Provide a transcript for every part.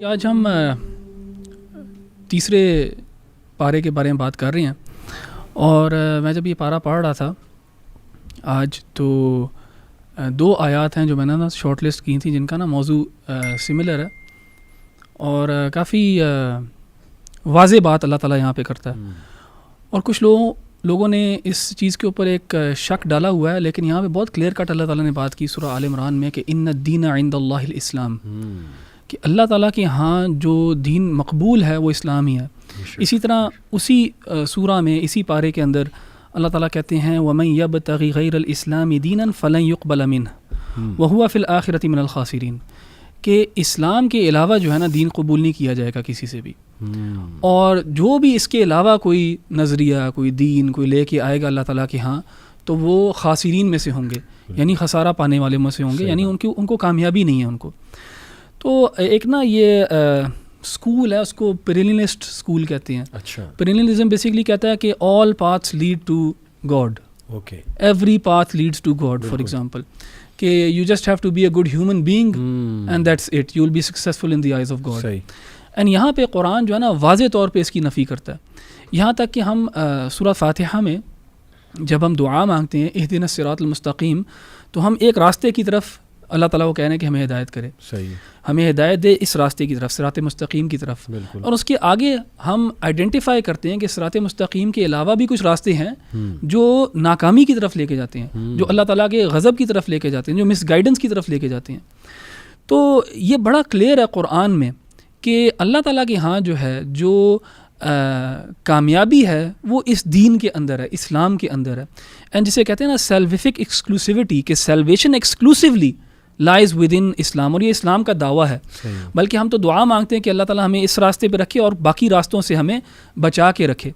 آج ہم تیسرے پارے کے بارے میں بات کر رہے ہیں، اور میں جب یہ پارہ پڑھ رہا تھا آج تو دو آیات ہیں جو میں نے نا شارٹ لسٹ کی تھیں، جن کا نا موضوع سملر ہے اور کافی واضح بات اللہ تعالیٰ یہاں پہ کرتا ہے. اور کچھ لوگوں نے اس چیز کے اوپر ایک شک ڈالا ہوا ہے، لیکن یہاں پہ بہت کلیئر کٹ اللہ تعالیٰ نے بات کی سورہ آل عمران میں کہ ان الدین عند اللہ الاسلام، کہ اللہ تعالیٰ کے ہاں جو دین مقبول ہے وہ اسلام ہی ہے. اسی طرح اسی سورہ میں اسی پارے کے اندر اللہ تعالیٰ کہتے ہیں وَمَن يَبْتَغِ غَيْرَ الْإِسْلَامِ دِينًا فَلَن يُقْبَلَ مِنْهُ وَهُوَ فِي الْآخِرَةِ مِنَ الْخَاسِرِينَ، کہ اسلام کے علاوہ جو ہے نا دین قبول نہیں کیا جائے گا کسی سے بھی، اور جو بھی اس کے علاوہ کوئی نظریہ کوئی دین کوئی لے کے آئے گا اللہ تعالیٰ کے ہاں تو وہ خاسرین میں سے ہوں گے، یعنی خسارہ پانے والے میں سے ہوں گے، یعنی ان کو کامیابی نہیں ہے ان کو. تو ایک نا یہ اسکول ہے، اس کو پیرلینسٹ اسکول کہتے ہیں. پیرلینزم بیسیکلی کہتا ہے کہ all paths lead to God, every path leads to God. For example کہ you just have to be a good human being and that's it, you will be successful in the eyes of God. And یہاں پہ قرآن جو ہے نا واضح طور پہ اس کی نفی کرتا ہے، یہاں تک کہ ہم سورہ فاتحہ میں جب ہم دعا مانگتے ہیں اہدنا الصراط المستقیم، تو ہم ایک راستے کی طرف اللہ تعالیٰ کو کہنے کہ ہمیں ہدایت کرے، ہمیں ہدایت دے اس راستے کی طرف، صراط مستقیم کی طرف. اور اس کے آگے ہم آئیڈینٹیفائی کرتے ہیں کہ صراط مستقیم کے علاوہ بھی کچھ راستے ہیں جو ناکامی کی طرف لے کے جاتے ہیں، جو اللہ تعالیٰ کے غضب کی طرف لے کے جاتے ہیں، جو مس گائیڈنس کی طرف لے کے جاتے ہیں. تو یہ بڑا کلیئر ہے قرآن میں کہ اللہ تعالیٰ کے ہاں جو ہے جو کامیابی ہے وہ اس دین کے اندر ہے، اسلام کے اندر ہے. اینڈ جسے کہتے ہیں نا سیلویفک ایکسکلوسیوٹی، کہ salvation exclusively lies with in Islam, اور یہ اسلام کا دعویٰ ہے. بلکہ ہم تو دعا مانگتے ہیں کہ اللہ تعالیٰ ہمیں اس راستے پہ رکھے اور باقی راستوں سے ہمیں بچا کے رکھے.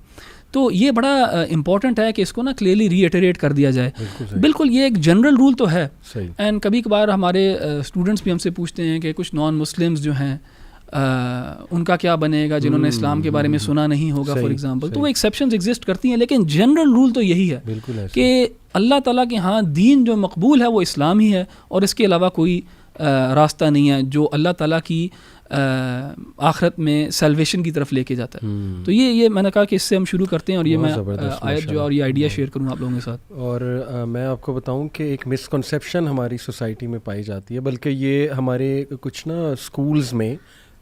تو یہ بڑا امپورٹنٹ ہے کہ اس کو نا کلیئرلی ری ایٹریٹ کر دیا جائے. بالکل یہ ایک جنرل رول تو ہے. اینڈ کبھی کبھار ہمارے اسٹوڈنٹس بھی ہم سے پوچھتے ہیں کہ کچھ نان مسلمز جو ہیں ان کا کیا بنے گا جنہوں نے اسلام کے بارے میں سنا نہیں ہوگا فار ایگزامپل. تو وہ ایکسیپشنز ایگزسٹ کرتی ہیں، لیکن جنرل رول تو یہی ہے کہ اللہ تعالیٰ کے ہاں دین جو مقبول ہے وہ اسلام ہی ہے، اور اس کے علاوہ کوئی راستہ نہیں ہے جو اللہ تعالیٰ کی آخرت میں سیلویشن کی طرف لے کے جاتا ہے. تو یہ میں نے کہا کہ اس سے ہم شروع کرتے ہیں، اور یہ میں آیت جو اور یہ آئیڈیا شیئر کروں آپ لوگوں کے ساتھ. اور میں آپ کو بتاؤں کہ ایک مسکنسیپشن ہماری سوسائٹی میں پائی جاتی ہے، بلکہ یہ ہمارے کچھ نا اسکولز میں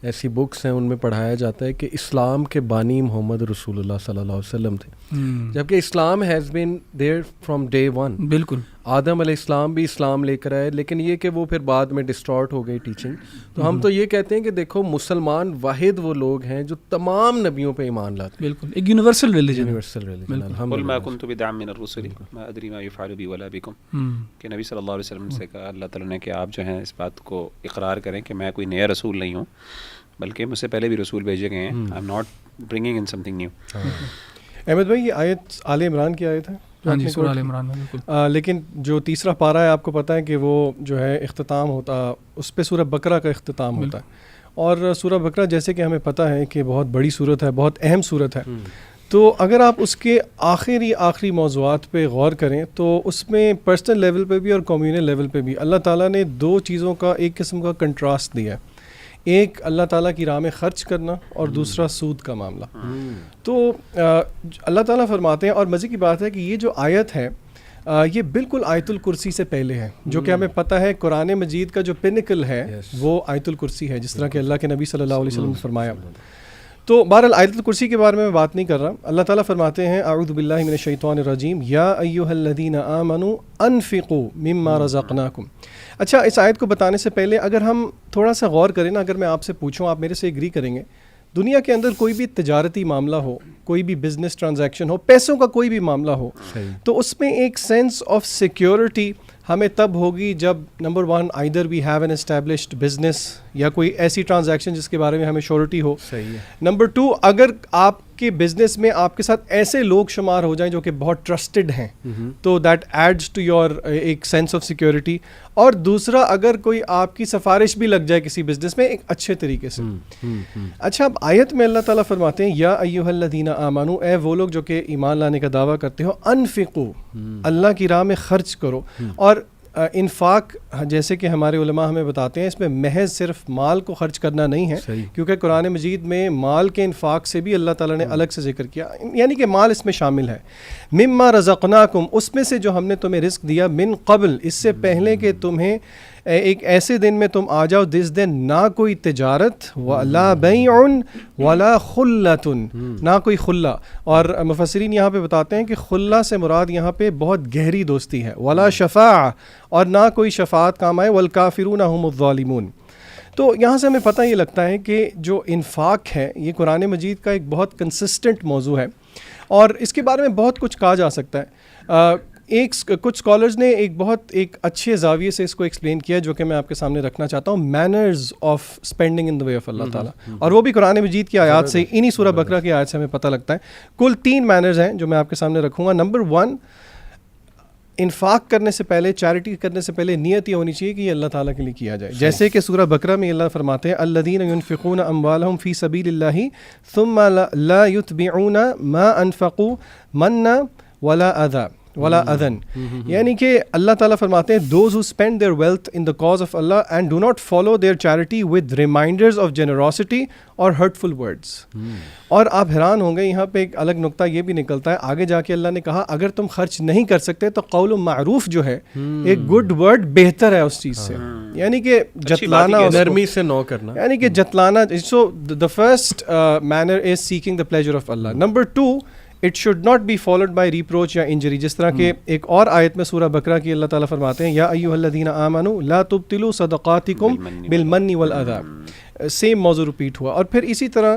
ایسی بکس ہیں ان میں پڑھایا جاتا ہے کہ اسلام کے بانی محمد رسول اللہ صلی اللہ علیہ وسلم تھے، جبکہ Islam has been there from day one. بالکل آدم علیہ السلام بھی اسلام لے کر آئے، لیکن یہ کہ وہ پھر بعد میں ڈسٹارٹ ہو گئی ٹیچنگ. تو ہم تو یہ کہتے ہیں کہ دیکھو مسلمان واحد وہ لوگ ہیں جو تمام نبیوں پہ ایمان لاتے ہیں. بالکل ایک یونیورسل ریلیجن. قل ما كنت بدعا من الرسل ما ادري ما يفعل بي ولا بكم، کہ نبی صلی اللہ علیہ وسلم سے کہا اللہ تعالیٰ نے کہ آپ جو ہیں اس بات کو اقرار کریں کہ میں کوئی نیا رسول نہیں ہوں، بلکہ مجھ سے پہلے بھی رسول بھیجے گئے ہیں. I am not bringing in something new. Ahmed بھائی یہ آیت آل عمران کی آیت ہے. ہاں جی سورہ آل عمران میں بالکل. لیکن جو تیسرا پارہ ہے آپ کو پتہ ہے کہ وہ جو ہے اختتام ہوتا اس پہ سورہ بقرہ کا اختتام ہوتا ہے. اور سورہ بقرہ جیسے کہ ہمیں پتہ ہے کہ بہت بڑی صورت ہے، بہت اہم صورت ہے. تو اگر آپ اس کے آخری موضوعات پہ غور کریں تو اس میں پرسنل لیول پہ بھی اور کمیونل لیول پہ بھی اللہ تعالیٰ نے دو چیزوں کا ایک قسم کا کنٹراسٹ دیا ہے. ایک اللہ تعالیٰ کی راہ میں خرچ کرنا اور دوسرا سود کا معاملہ. تو اللہ تعالیٰ فرماتے ہیں، اور مزے کی بات ہے کہ یہ جو آیت ہے یہ بالکل آیت الکرسی سے پہلے ہے، جو کہ ہمیں پتہ ہے قرآن مجید کا جو پینیکل ہے وہ آیت الکرسی ہے، جس طرح کہ اللہ کے نبی صلی اللہ علیہ وسلم نے فرمایا. تو بہرحال آیت الکرسی کے بارے میں بات نہیں کر رہا. اللہ تعالیٰ فرماتے ہیں اعوذ باللہ من الشیطان الرجیم یا ایھا الذین آمنوا انفقوا مما رزقناکم. اچھا اس آیت کو بتانے سے پہلے اگر ہم تھوڑا سا غور کریں نا، اگر میں آپ سے پوچھوں آپ میرے سے ایگری کریں گے، دنیا کے اندر کوئی بھی تجارتی معاملہ ہو، کوئی بھی بزنس ٹرانزیکشن ہو، پیسوں کا کوئی بھی معاملہ ہو، تو اس میں ایک سینس آف سیکیورٹی ہمیں تب ہوگی جب number one either we have an established business یا کوئی ایسی ٹرانزیکشن جس کے بارے میں ہمیں شیورٹی ہو. نمبر ٹو اگر آپ کے بزنس میں آپ کے ساتھ ایسے لوگ شمار ہو جائیں جو کہ بہت ٹرسٹڈ ہیں، تو دیٹ ایڈز ٹو یور ایک سینس آف سیکیورٹی. اور دوسرا اگر کوئی آپ کی سفارش بھی لگ جائے کسی بزنس میں ایک اچھے طریقے سے. اچھا اب آیت میں اللہ تعالیٰ فرماتے ہیں یا ایھا الذین آمنوا، اے وہ لوگ جو کہ ایمان لانے کا دعویٰ کرتے ہو، انفقوا اللہ کی راہ میں خرچ کرو. اور انفاق جیسے کہ ہمارے علماء ہمیں بتاتے ہیں اس میں محض صرف مال کو خرچ کرنا نہیں ہے, کیونکہ قرآن مجید میں مال کے انفاق سے بھی اللہ تعالیٰ نے الگ سے ذکر کیا, یعنی کہ مال اس میں شامل ہے. مما رزقناکم, اس میں سے جو ہم نے تمہیں رزق دیا, من قبل, اس سے پہلے کہ تمہیں ایک ایسے دن میں تم آ جاؤ جس دن نہ کوئی تجارت ولا بیع ولا خلۃ, نہ کوئی خلہ. اور مفسرین یہاں پہ بتاتے ہیں کہ خلہ سے مراد یہاں پہ بہت گہری دوستی ہے, ولا شفاعہ, اور نہ کوئی شفاعت کام آئے, والکافرون هم الظالمون. تو یہاں سے ہمیں پتہ یہ لگتا ہے کہ جو انفاق ہے یہ قرآن مجید کا ایک بہت کنسسٹنٹ موضوع ہے, اور اس کے بارے میں بہت کچھ کہا جا سکتا ہے. کچھ اسکالرز نے ایک اچھے زاویے سے اس کو ایکسپلین کیا جو کہ میں آپ کے سامنے رکھنا چاہتا ہوں, manners of spending in the way of Allah تعالیٰ, اور وہ بھی قرآن مجید کی آیات سے, انہی سورہ بقرہ کی آیات سے ہمیں پتہ لگتا ہے. کل 3 مینرز ہیں جو میں آپ کے سامنے رکھوں گا. نمبر 1, انفاق کرنے سے پہلے, چیریٹی کرنے سے پہلے نیت یہ ہونی چاہیے کہ یہ اللہ تعالیٰ کے لیے کیا جائے, جیسے کہ سورہ بقرہ میں اللہ فرماتے ہیں الذین ينفقون اموالهم فی سبیل اللہ ثم لا یتبعون ما انفقوا منا ولا اذى ولا اذن, یعنی کہ اللہ تعالیٰ فرماتے ہیں those who spend their wealth in the cause of Allah and do not follow their charity with reminders of generosity or hurtful words. اور آپ حیران ہوں گے, یہاں پہ ایک الگ نقطہ یہ بھی نکلتا ہے, آگے جا کے اللہ نے کہا اگر تم خرچ نہیں کر سکتے تو قول معروف جو ہے, ایک گڈ ورڈ بہتر ہے اس چیز سے, یعنی کہ جتلانا, نرمی سے نو کرنا, یعنی کہ جتلانا. So the first manner is seeking the pleasure of Allah. Number 2, it should not be followed by reproach یا injury, جس طرح کہ ایک اور آیت میں سورہ بقرہ کی اللہ تعالیٰ فرماتے ہیں یا ایھا الذین آمنوا لا تبطلوا صدقاتکم بالمن والاذی, سیم موضوع ریپیٹ ہوا. اور پھر اسی طرح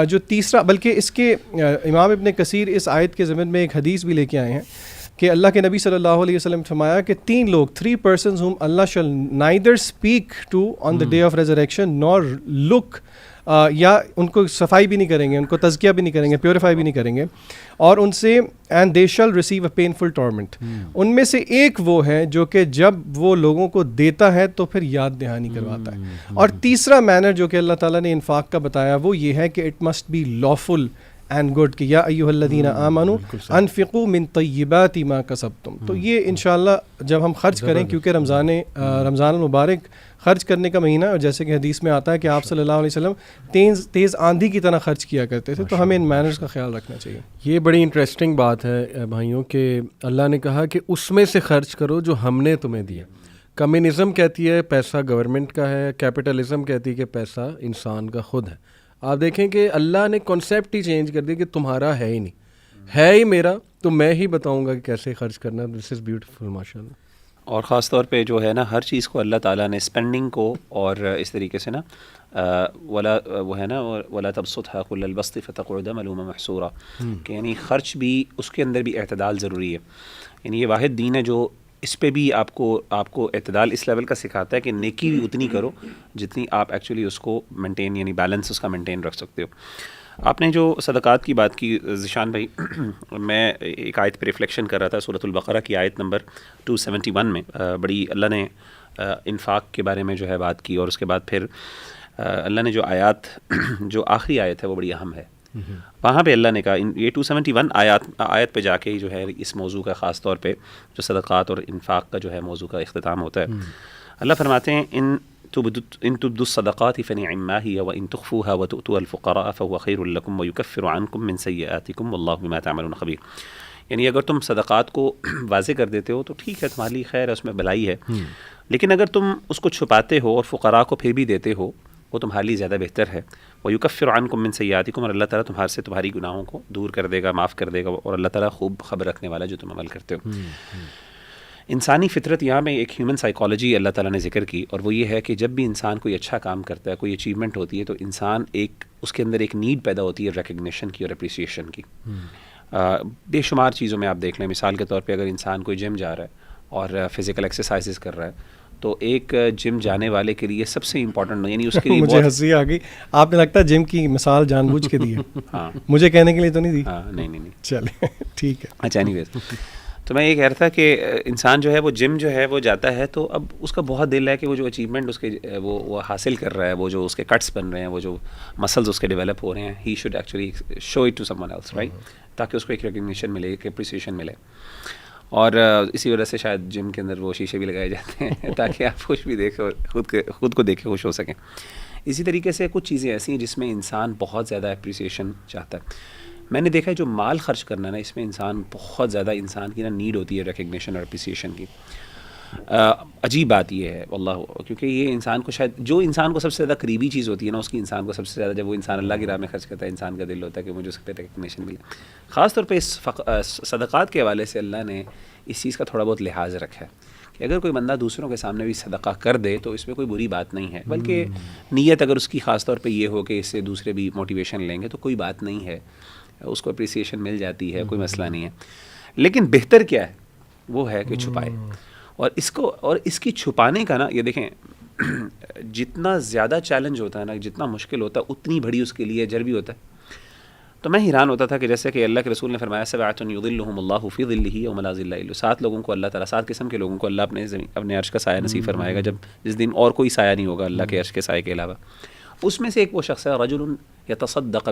جو تیسرا, بلکہ اس کے امام ابن کثیر اس آیت کے ضمن میں ایک حدیث بھی لے کے آئے ہیں کہ اللہ کے نبی صلی اللہ علیہ وسلم فرمایا کہ 3 لوگ, 3 persons whom Allah shall neither speak to on the day of resurrection nor look, یا ان کو صفائی بھی نہیں کریں گے, ان کو تزکیہ بھی نہیں کریں گے, پیوریفائی بھی نہیں کریں گے, اور ان سے اینڈ دے شل ریسیو اے پینفل ٹورمنٹ. ان میں سے ایک وہ ہے جو کہ جب وہ لوگوں کو دیتا ہے تو پھر یاد دہانی کرواتا ہے. اور تیسرا مینر جو کہ اللہ تعالیٰ نے انفاق کا بتایا وہ یہ ہے کہ it must be lawful and good, کہ یا ایھا الذین آمنوا انفقوا من طیبات ما کسبتم. تو یہ انشاءاللہ جب ہم خرچ کریں, کیونکہ رمضان المبارک خرچ کرنے کا مہینہ, اور جیسے کہ حدیث میں آتا ہے کہ آپ صلی اللہ علیہ وسلم تیز آندھی کی طرح خرچ کیا کرتے تھے, تو ہمیں ان مینرز کا خیال رکھنا چاہیے. یہ بڑی انٹرسٹنگ بات ہے بھائیوں کہ اللہ نے کہا کہ اس میں سے خرچ کرو جو ہم نے تمہیں دیا. کمیونزم کہتی ہے پیسہ گورنمنٹ کا ہے, کیپٹلزم کہتی ہے کہ پیسہ انسان کا خود ہے. آپ دیکھیں کہ اللہ نے کانسیپٹ ہی چینج کر دیا کہ تمہارا ہے ہی نہیں, ہے ہی میرا, تو میں ہی بتاؤں گا کہ کیسے خرچ کرنا. دس از بیوٹیفل ماشاء اللہ. اور خاص طور پہ جو ہے نا ہر چیز کو اللہ تعالیٰ نے اسپینڈنگ کو اور اس طریقے سے نا ولا وہ ہے نا ولا تبسطها كل البسط فتقعد ملوما محسورا, کہ یعنی خرچ بھی اس کے اندر بھی اعتدال ضروری ہے. یعنی یہ واحد دین ہے جو اس پہ بھی آپ کو اعتدال اس لیول کا سکھاتا ہے کہ نیکی بھی اتنی کرو جتنی آپ ایکچولی اس کو مینٹین, یعنی بیلنس اس کا مینٹین رکھ سکتے ہو. آپ نے جو صدقات کی بات کی ذیشان بھائی, میں ایک آیت پہ ریفلیکشن کر رہا تھا, سورۃ البقرہ کی آیت نمبر 271 میں بڑی اللہ نے انفاق کے بارے میں جو ہے بات کی, اور اس کے بعد پھر اللہ نے جو آخری آیت ہے وہ بڑی اہم ہے. وہاں پہ اللہ نے کہا, یہ 271 آیت پہ جا کے ہی جو ہے اس موضوع کا خاص طور پہ جو صدقات اور انفاق کا جو ہے موضوع کا اختتام ہوتا ہے. اللہ فرماتے ہیں ان تبدوا الصدقات فنعما هي وان تخفوها وتؤتوا الفقراء فهو خير لكم ويكفر عنكم من سيئاتكم والله بما تعملون خبير. یعنی اگر تم صدقات کو واضح کر دیتے ہو تو ٹھیک ہے, تمہارے لیے خیر ہے, اس میں بھلائی ہے, لیکن اگر تم اس کو چھپاتے ہو اور فقراء کو پھر بھی دیتے ہو وہ تمہارے لیے زیادہ بہتر ہے. وَيُكَفِّرُ عَنْكُم مِّن سَيِّئَاتِكُم, اور اللہ تعالیٰ تمہاری گناہوں کو دور کر دے گا, معاف کر دے گا, اور اللہ تعالیٰ خوب خبر رکھنے والا جو تم عمل کرتے ہو. انسانی فطرت یہاں میں ایک ہیومن سائیکالوجی اللہ تعالیٰ نے ذکر کی, اور وہ یہ ہے کہ جب بھی انسان کوئی اچھا کام کرتا ہے, کوئی اچیومنٹ ہوتی ہے, تو انسان اس کے اندر ایک نیڈ پیدا ہوتی ہے ریکگنیشن کی اور اپریسیشن کی. بے شمار چیزوں میں آپ دیکھ لیں, مثال کے طور پہ اگر انسان کوئی جم جا رہا ہے اور فزیکل ایکسرسائزز کر رہا ہے, تو ایک جم جانے والے کے لیے سب سے امپورٹنٹ, یعنی اس کے لیے مجھے ہنسی آ گئی, آپ نے لگتا ہے جم کی مثال جان بوجھ کے دی ہے. ہاں, مجھے کہنے کے لیے تو نہیں دی. ہاں نہیں چلے ٹھیک ہے. اچھا اینی ویز, تو میں یہ کہہ رہا تھا کہ انسان جو ہے وہ جم جو ہے وہ جاتا ہے, تو اب اس کا بہت دل ہے کہ وہ جو اچیومنٹ اس کے وہ حاصل کر رہا ہے, وہ جو اس کے کٹس بن رہے ہیں, وہ جو مسلز اس کے ڈیولپ ہو رہے ہیں, he should actually show it to someone else, right, تاکہ اس کو ایک ریکگنیشن ملے, ایک اپریسیشن ملے. اور اسی وجہ سے شاید جم کے اندر وہ شیشے بھی لگائے جاتے ہیں تاکہ آپ خوش بھی دیکھیں، خود کو دیکھ کے خوش ہو سکیں. اسی طریقے سے کچھ چیزیں ایسی ہیں جس میں انسان بہت زیادہ اپریسیشن چاہتا ہے. میں نے دیکھا ہے جو مال خرچ کرنا نا، اس میں انسان بہت زیادہ، انسان کی نا نیڈ ہوتی ہے ریکگنیشن اور اپریسیشن کی. عجیب بات یہ ہے واللہ، کیونکہ یہ انسان کو شاید، جو انسان کو سب سے زیادہ قریبی چیز ہوتی ہے نا، اس کی انسان کو سب سے زیادہ، جب وہ انسان اللہ کی راہ میں خرچ کرتا ہے، انسان کا دل ہوتا ہے کہ مجھے اس پہ ریکگنیشن ملے. خاص طور پہ اس صدقات کے حوالے سے اللہ نے اس چیز کا تھوڑا بہت لحاظ رکھا ہے کہ اگر کوئی بندہ دوسروں کے سامنے بھی صدقہ کر دے تو اس میں کوئی بری بات نہیں ہے، بلکہ نیت اگر اس کی خاص طور پہ یہ ہو کہ اس سے دوسرے بھی موٹیویشن لیں گے تو کوئی بات نہیں ہے، اس کو اپریسیشن مل جاتی ہے، کوئی مسئلہ نہیں ہے. لیکن بہتر کیا ہے وہ ہے کہ چھپائے، اور اس کی چھپانے کا نا، یہ دیکھیں جتنا زیادہ چیلنج ہوتا ہے نا، جتنا مشکل ہوتا ہے، اتنی بڑی اس کے لیے اجر بھی ہوتا ہے. تو میں حیران ہوتا تھا کہ جیسے کہ اللہ کے رسول نے فرمایا سبعۃ یظلھم اللہ فی ظلہ یوم لا ظل الا، 7 لوگوں کو اللہ تعالیٰ، 7 قسم کے لوگوں کو اللہ اپنے عرش کا سایہ نصیب فرمائے گا جس دن اور کوئی سایہ نہیں ہوگا اللہ کے عرش کے سائے کے علاوہ. اس میں سے ایک وہ شخص ہے رجل یتصدق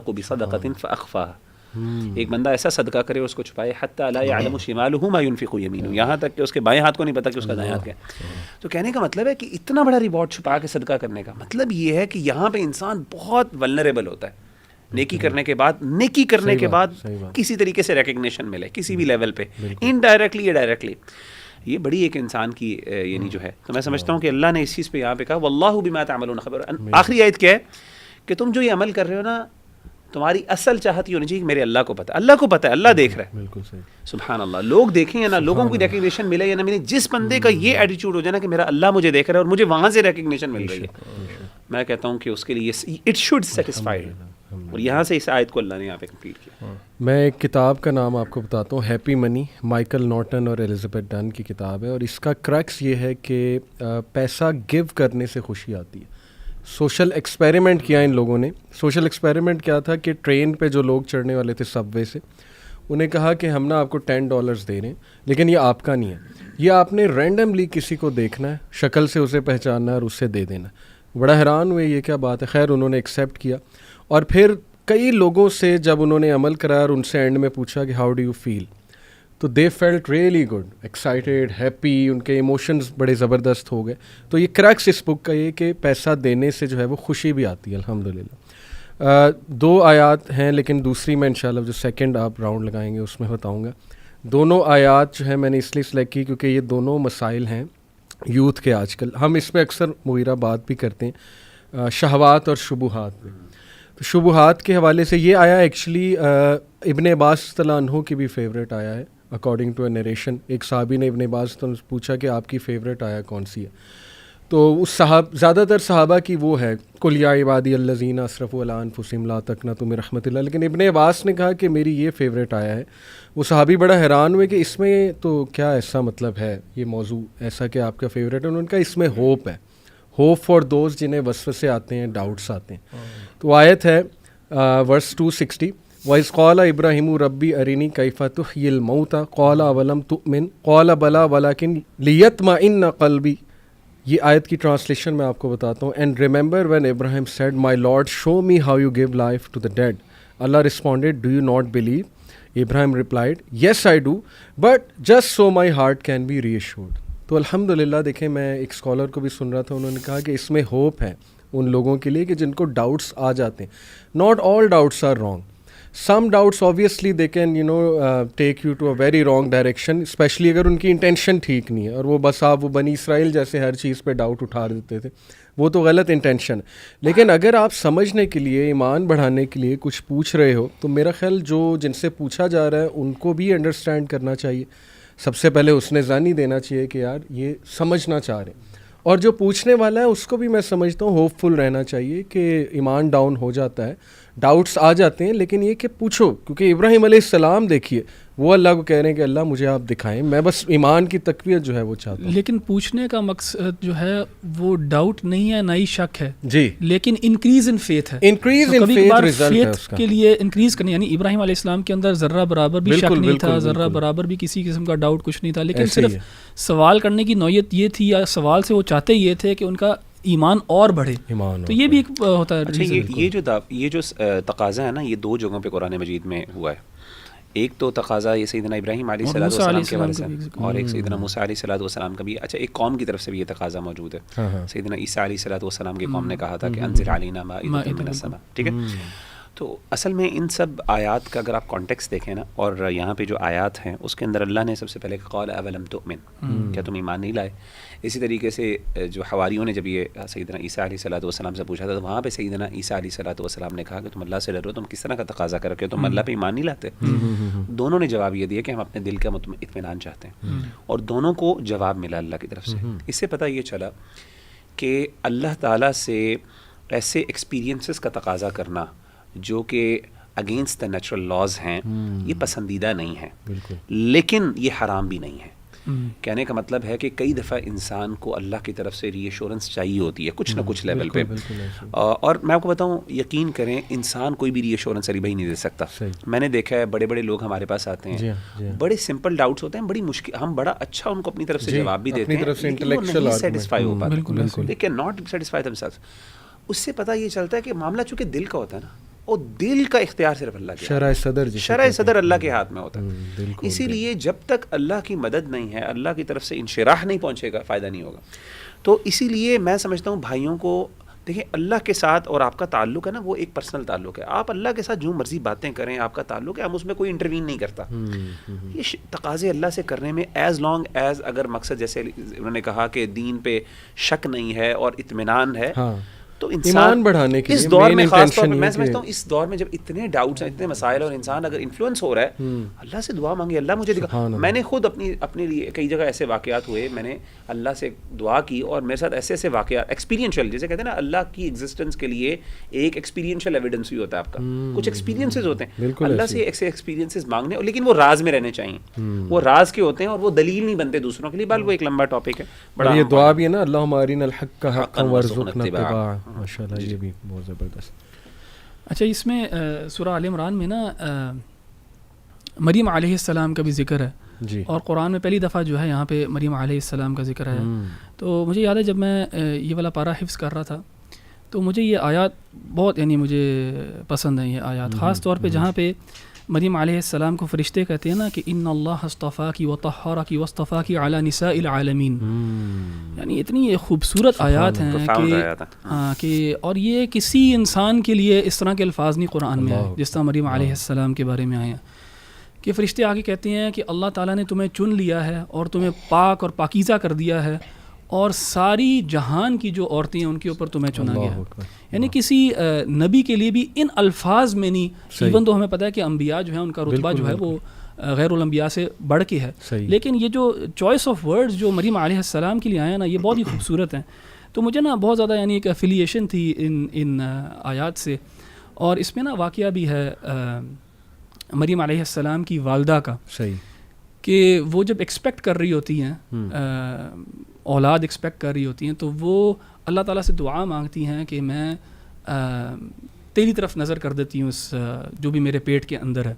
بصدقۃ فاخفاها، ایک بندہ ایسا صدقہ کرے اس کو چھپائے، حتی لا یعلم شمالہ ما ينفق یمینہ، یہاں تک کہ اس کے بائیں ہاتھ کو نہیں پتا کہ اس کا دائیں ہاتھ کیا ہے. تو کہنے کا مطلب ہے کہ اتنا بڑا ریوارڈ چھپا کے صدقہ کرنے کا مطلب یہ ہے کہ یہاں پہ انسان بہت ولنریبل ہوتا ہے. نیکی کرنے کے بعد کسی طریقے سے ریکگنیشن ملے کسی بھی لیول پہ، انڈائریکٹلی یا ڈائریکٹلی، یہ بڑی ایک انسان کی یعنی جو ہے. تو میں سمجھتا ہوں کہ اللہ نے اس چیز پہ یہاں پہ کہا واللہ بما تعملون خبیر. آخری آیت کیا ہے کہ تم جو یہ عمل کر رہے ہو نا، تمہاری اصل چاہت یہ ہونی چاہیے کہ میرے اللہ کو پتہ ہے، اللہ کو پتہ ہے، اللہ دیکھ رہا ہے. بالکل صحیح، سبحان اللہ. لوگ دیکھیں یا نہ، لوگوں کو ریکگنیشن ملے یا نہ ملے، جس بندے کا یہ ایٹیٹیوڈ ہو جائے نا کہ میرا اللہ مجھے دیکھ رہا ہے اور مجھے وہاں سے ریکگنیشن مل رہی ہے، میں کہتا ہوں کہ اس کے لیے اٹ شوڈ سیٹسفائیڈ. اور یہاں سے اس آیت کو اللہ نے یہاں پہ کمپلیٹ کیا. میں ایک کتاب کا نام آپ کو بتاتا ہوں، ہیپی منی، مائیکل نارٹن اور ایلزبتھ ڈن کی کتاب ہے، اور اس کا کریکس یہ ہے کہ پیسہ گیو کرنے سے خوشی آتی ہے. سوشل ایکسپیریمنٹ کیا ان لوگوں نے. سوشل ایکسپیریمنٹ کیا تھا کہ ٹرین پہ جو لوگ چڑھنے والے تھے سب وے سے، انہیں کہا کہ ہم نا آپ کو $10 دے رہے ہیں، لیکن یہ آپ کا نہیں ہے، یہ آپ نے رینڈملی کسی کو دیکھنا ہے، شکل سے اسے پہچاننا ہے اور اسے دے دینا. بڑا حیران ہوئے یہ کیا بات ہے. خیر انہوں نے ایکسیپٹ کیا، اور پھر کئی لوگوں سے جب انہوں نے عمل کرایا اور ان سے اینڈ میں پوچھا کہ ہاؤ ڈو یو فیل، تو they felt really good, excited, happy, ان کے ایموشنز بڑے زبردست ہو گئے. تو یہ کریکس اس بک کا یہ کہ پیسہ دینے سے جو ہے وہ خوشی بھی آتی ہے الحمدللہ. 2 آیات ہیں، لیکن دوسری میں انشاءاللہ جو سیکنڈ آپ راؤنڈ لگائیں گے اس میں بتاؤں گا. دونوں آیات جو ہے میں نے اس لیے سلیکٹ کی کیونکہ یہ دونوں مسائل ہیں یوتھ کے. آج کل ہم اس پہ اکثر مغیرہ بات بھی کرتے ہیں، شہوات اور شبہات پہ. تو شبہات کے حوالے سے یہ آیا ایکچولی ابن عباس رضی اللہ عنہ کی بھی فیوریٹ آیا ہے اکارڈنگ ٹو اے نریشن. ایک صحابی نے ابن عباس سے پوچھا کہ آپ کی فیوریٹ آیا کون سی ہے، تو اس زیادہ تر صحابہ کی وہ ہے قل یا عبادی الذین اسرفوا علی انفسہم لا تقنطوا من رحمۃ اللہ، لیکن ابن عباس نے کہا کہ میری یہ فیوریٹ آیا ہے. وہ صحابی بڑا حیران ہوئے کہ اس میں تو کیا ایسا مطلب ہے یہ موضوع ایسا کہ آپ کا فیوریٹ ہے. انہوں نے کہا اس میں ہوپ ہے، ہوپ فار دوز جنہیں وسوسے آتے ہیں، ڈاؤٹس آتے ہیں. تو آیت ہے ورس 260، وَإِذْ قَالَ إِبْرَاهِيمُ رَبِّ أَرِنِي كَيْفَ تُحْيِي الْمَوْتَى قَالَ أَوَلَمْ تُؤْمِنْ قَالَ بَلَىٰ وَلَٰكِنْ لِيَطْمَئِنَّ قَلْبِي. یہ آیت کی ٹرانسلیشن میں آپ کو بتاتا ہوں. And remember when Ibrahim said my lord show me how you give life to the dead. Allah responded do you not believe. Ibrahim replied yes I do but just so my heart can be reassured. تو الحمدللہ دیکھیں میں ایک scholar کو بھی سن رہا تھا، انہوں نے کہا کہ اس میں ہوپ ہے ان لوگوں کے لیے کہ جن کو ڈاؤٹس آ جاتے ہیں. Not all doubts are wrong. Some doubts obviously they can take you to a very wrong direction, especially اگر ان کی انٹینشن ٹھیک نہیں ہے. اور وہ بس آپ وہ بنی اسرائیل جیسے ہر چیز پہ ڈاؤٹ اٹھا دیتے تھے، وہ تو غلط انٹینشن. لیکن اگر آپ سمجھنے کے لیے، ایمان بڑھانے کے لیے کچھ پوچھ رہے ہو تو میرا خیال جن سے پوچھا جا رہا ہے ان کو بھی انڈرسٹینڈ کرنا چاہیے. سب سے پہلے اس نے ضانی دینا چاہیے کہ یار یہ سمجھنا چاہ رہے ہیں، اور جو پوچھنے والا ہے اس کو بھی میں سمجھتا ہوں ہوپ فل رہنا چاہیے کہ ایمان ڈاؤن ہو جاتا ہے، ڈاؤٹس آ جاتے ہیں، لیکن یہ کہ پوچھو. کیونکہ ابراہیم علیہ السلام دیکھیے وہ اللہ کو کہہ رہے ہیں کہ اللہ مجھے آپ دکھائیں، میں بس ایمان کی تقویت جو ہے وہ چاہتا ہوں. لیکن پوچھنے کا مقصد جو ہے وہ ڈاؤٹ نہیں ہے، نہ ہی شک ہے جی، لیکن انکریز ان فیتھ ہے. انکریز ان فیتھ ریزلٹ ہے اس کا. کے لیے انکریز کرنی، یعنی ابراہیم علیہ السلام کے اندر ذرہ برابر بھی شک نہیں تھا، ذرہ برابر بھی کسی قسم کا ڈاؤٹ کچھ نہیں تھا، لیکن صرف سوال کرنے کی نوعیت یہ تھی، یا سوال سے وہ چاہتے یہ تھے کہ ان کا ایمان اور بڑھے. تو یہ بھی ایک ہوتا ہے. یہ جو تقاضا ہے نا، یہ 2 جگہوں پہ قرآن مجید میں ہوا ہے. ایک تو تقاضا یہ سیدنا ابراہیم علیہ السلام کے حوالے سے اور ایک سیدنا موسیٰ علیہ السلام کا بھی. اچھا ایک قوم کی طرف سے بھی یہ تقاضا موجود ہے. سیدنا عیسیٰ علیہ السلام کی قوم نے کہا تھا کہ انزل علینا مائدۃ من السماء. ٹھیک ہے. تو اصل میں ان سب آیات کا اگر آپ کانٹیکس دیکھیں نا, اور یہاں پہ جو آیات ہیں اس کے اندر اللہ نے سب سے پہلے قال اولم تؤمن, کیا تم ایمان نہیں لائے. اسی طریقے سے جو حواریوں نے جب یہ سیدنا عیسیٰ علیہ السلام سے پوچھا تھا تو وہاں پہ سیدنا عیسیٰ علیہ السلام نے کہا کہ تم اللہ سے ڈرو, تم کس طرح کا تقاضا کر کے تم اللہ پہ ایمان نہیں لاتے. دونوں نے جواب یہ دیا کہ ہم اپنے دل کا اطمینان چاہتے ہیں, اور دونوں کو جواب ملا اللہ کی طرف سے. اس سے پتہ یہ چلا کہ اللہ تعالیٰ سے ایسے ایکسپیرینسز کا تقاضا کرنا جو کہ اگینسٹ دا نیچرل لاز ہیں, یہ پسندیدہ نہیں ہے, لیکن یہ حرام بھی نہیں ہے. کہنے کا مطلب ہے کہ کئی دفعہ انسان کو اللہ کی طرف سے ری ایشورنس چاہیے ہوتی ہے کچھ نہ کچھ لیول پہ. اور میں آپ کو بتاؤں, یقین کریں انسان کوئی بھی ری ایشورنس علی بھائی نہیں دے سکتا. میں نے دیکھا ہے بڑے بڑے لوگ ہمارے پاس آتے ہیں, بڑے سمپل ڈاؤٹس ہوتے ہیں, بڑی مشکل, ہم بڑا اچھا ان کو اپنی طرف سے جواب بھی دیتے ہیں, لیکن وہ نہیں سیٹسفائی ہو پاتے, they can not satisfy them self. اس سے پتہ یہ چلتا ہے کہ معاملہ چونکہ دل کا ہوتا ہے نا, اور دل کا اختیار صرف اللہ کے شرع صدر اللہ کے ہاتھ میں ہوتا ہے. اسی لیے جب تک اللہ کی مدد نہیں ہے, اللہ کی طرف سے انشراح نہیں پہنچے گا, فائدہ نہیں ہوگا. تو اسی لیے میں سمجھتا ہوں بھائیوں کو دیکھیں, اللہ کے ساتھ اور آپ کا تعلق ہے نا, وہ ایک پرسنل تعلق ہے. آپ اللہ کے ساتھ جو مرضی باتیں کریں, آپ کا تعلق ہے, ہم اس میں کوئی انٹروین نہیں کرتا. یہ تقاضے اللہ سے کرنے میں ایز لانگ ایز اگر مقصد جیسے انہوں نے کہا کہ دین پہ شک نہیں ہے اور اطمینان ہے, تو انسان بڑھانے کے اس دور میں خاص طور پہ میں سمجھتا ہوں اس دور میں جب اتنے ڈاؤٹس ہیں, اتنے مسائل, اور انسان اگر انفلوئنس ہو رہا ہے, اللہ سے دعا مانگے, اللہ مجھے دکھا. میں نے خود اپنے لیے کئی جگہ ایسے واقعات ہوئے, میں نے اللہ سے دعا کی اور میرے ساتھ ایسے ایسے واقعات ایکسپیرینشیل, جیسے کہتے ہیں نا اللہ کی ایگزسٹنس کے لیے ایک ایکسپیرینشیل ایویڈنس بھی ہوتا ہے آپ کا, کچھ ایکسپیرینسز ہوتے ہیں اللہ سے ایسے ایکسپیرینسز مانگنے, لیکن وہ راز میں رہنے چاہیے, وہ راز کے ہوتے ہیں اور وہ دلیل نہیں بنتے دوسروں کے لیے. بل وہ ایک لمبا ٹاپک ہے, بڑا یہ دعا بھی ہے نا, اللہم ارنا الحق حقا وارزقنا اتباعہ. ماشاءاللہ یہ بھی بہت زبردست. اچھا اس میں سورہ آل عمران میں نا مریم علیہ السلام کا بھی ذکر ہے جی, اور قرآن میں پہلی دفعہ جو ہے یہاں پہ مریم علیہ السلام کا ذکر ہے. تو مجھے یاد ہے جب میں یہ والا پارہ حفظ کر رہا تھا تو مجھے یہ آیات بہت یعنی مجھے پسند ہیں یہ آیات, خاص طور پہ جہاں پہ مریم علیہ السلام کو فرشتے کہتے ہیں نا کہ ان اللہ اصطفاکی وطہرکی واصطفاکی علی نساء العالمین. یعنی اتنی خوبصورت آیات ہیں کہ اور یہ کسی انسان کے لیے اس طرح کے الفاظ نہیں قرآن میں آئے جس طرح مریم علیہ السلام کے بارے میں آئے ہیں, کہ فرشتے آگے کہتے ہیں کہ اللہ تعالیٰ نے تمہیں چن لیا ہے اور تمہیں پاک اور پاکیزہ کر دیا ہے, اور ساری جہان کی جو عورتیں ہیں ان کے اوپر تمہیں چنا گیا ہے. یعنی کسی نبی کے لیے بھی ان الفاظ میں نہیں, ایون تو ہمیں پتہ ہے کہ انبیاء جو ہیں ان کا رتبہ جو ہے وہ غیر الانبیاء سے بڑھ کے ہے, لیکن یہ جو چوائس آف ورڈز جو مریم علیہ السلام کے لیے آئے ہیں نا, یہ بہت ہی خوبصورت ہیں. تو مجھے نا بہت زیادہ یعنی ایک افیلیشن تھی ان آیات سے. اور اس میں نا واقعہ بھی ہے مریم علیہ السلام کی والدہ کا, کہ وہ جب ایکسپیکٹ کر رہی ہوتی ہیں, اولاد ایکسپیکٹ کر رہی ہوتی ہیں, تو وہ اللہ تعالیٰ سے دعا مانگتی ہیں کہ میں تیری طرف نظر کر دیتی ہوں اس جو بھی میرے پیٹ کے اندر ہے.